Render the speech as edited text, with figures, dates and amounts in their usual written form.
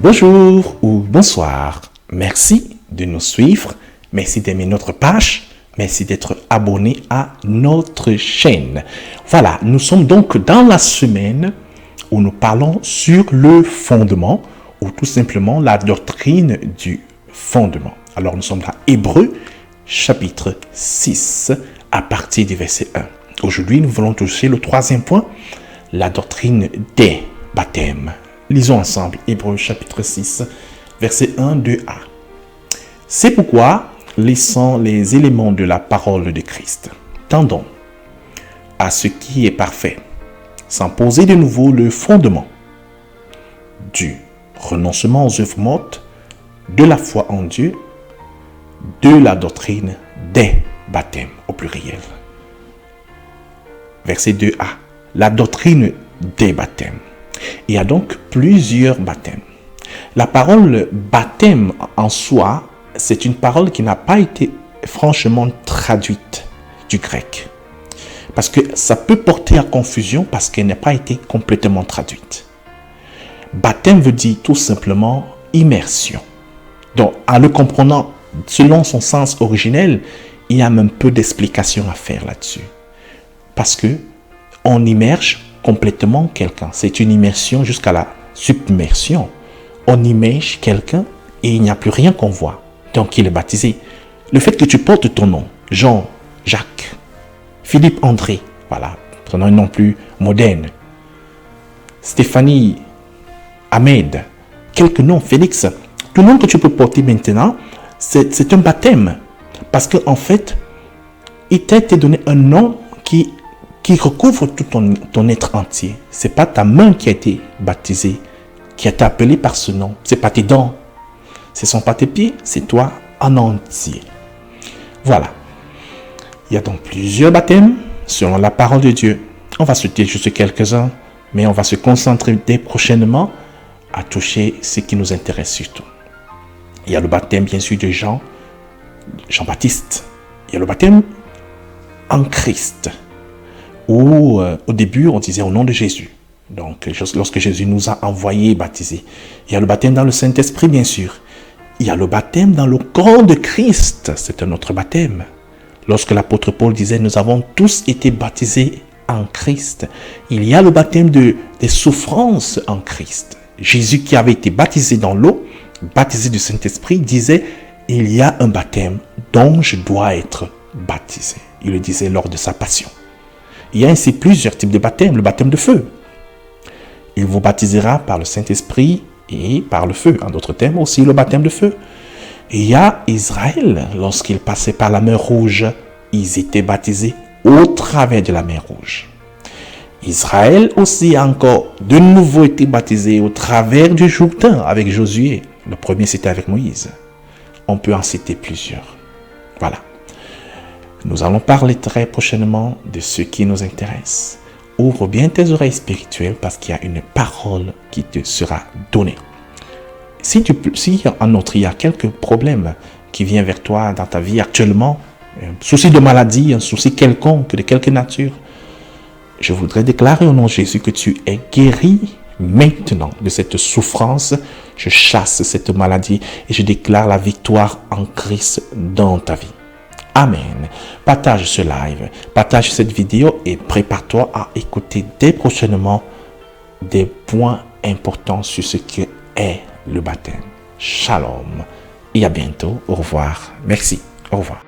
Bonjour ou bonsoir. Merci de nous suivre. Merci d'aimer notre page. Merci d'être abonné à notre chaîne. Voilà, nous sommes donc dans la semaine où nous parlons sur le fondement ou tout simplement la doctrine du fondement. Alors nous sommes dans Hébreux chapitre 6 à partir du verset 1. Aujourd'hui, nous voulons toucher le troisième point, la doctrine des baptêmes. Lisons ensemble Hébreux chapitre 6, verset 1, 2a. C'est pourquoi, laissant les éléments de la parole de Christ, tendons à ce qui est parfait, sans poser de nouveau le fondement du renoncement aux œuvres mortes, de la foi en Dieu, de la doctrine des baptêmes au pluriel. Verset 2a. La doctrine des baptêmes. Il y a donc plusieurs baptêmes. La parole baptême en soi, c'est une parole qui n'a pas été franchement traduite du grec. Parce que ça peut porter à confusion parce qu'elle n'a pas été complètement traduite. Baptême veut dire tout simplement immersion. Donc, en le comprenant selon son sens originel, il y a même peu d'explications à faire là-dessus. Parce que on immerge complètement quelqu'un. C'est une immersion jusqu'à la submersion. On immerge quelqu'un et il n'y a plus rien qu'on voit. Donc il est baptisé. Le fait que tu portes ton nom, Jean, Jacques, Philippe, André, voilà, prenons un nom plus moderne, Stéphanie, Ahmed, quelques noms, Félix, tout le nom que tu peux porter maintenant, c'est un baptême. Parce qu'en fait, il t'a été donné un nom qui recouvre tout ton être entier. Ce n'est pas ta main qui a été baptisée, qui a été appelée par ce nom. Ce n'est pas tes dents. Ce ne sont pas tes pieds, c'est toi en entier. Voilà. Il y a donc plusieurs baptêmes selon la parole de Dieu. On va citer juste quelques-uns, mais on va se concentrer dès prochainement à toucher ce qui nous intéresse surtout. Il y a le baptême bien sûr de Jean-Baptiste. Il y a le baptême en Christ, où au début on disait au nom de Jésus. Donc lorsque Jésus nous a envoyés baptisés. Il y a le baptême dans le Saint-Esprit bien sûr. Il y a le baptême dans le corps de Christ. C'est un autre baptême. Lorsque l'apôtre Paul disait nous avons tous été baptisés en Christ. Il y a le baptême des souffrances en Christ. Jésus qui avait été baptisé dans l'eau, baptisé du Saint-Esprit, disait il y a un baptême dont je dois être baptisé. Il le disait lors de sa passion. Il y a ainsi plusieurs types de baptêmes. Le baptême de feu. Il vous baptisera par le Saint-Esprit et par le feu. En d'autres termes aussi le baptême de feu. Il y a Israël. Lorsqu'ils passaient par la mer Rouge, ils étaient baptisés au travers de la mer Rouge. Israël aussi a encore de nouveau été baptisé au travers du Jourdain avec Josué. Le premier c'était avec Moïse. On peut en citer plusieurs. Voilà. Nous allons parler très prochainement de ce qui nous intéresse. Ouvre bien tes oreilles spirituelles parce qu'il y a une parole qui te sera donnée. Si en outre il y a quelques problèmes qui viennent vers toi dans ta vie actuellement, un souci de maladie, un souci quelconque, de quelque nature, je voudrais déclarer au nom de Jésus que tu es guéri maintenant de cette souffrance. Je chasse cette maladie et je déclare la victoire en Christ dans ta vie. Amen. Partage ce live, partage cette vidéo et prépare-toi à écouter dès prochainement des points importants sur ce que est le baptême. Shalom et à bientôt. Au revoir. Merci. Au revoir.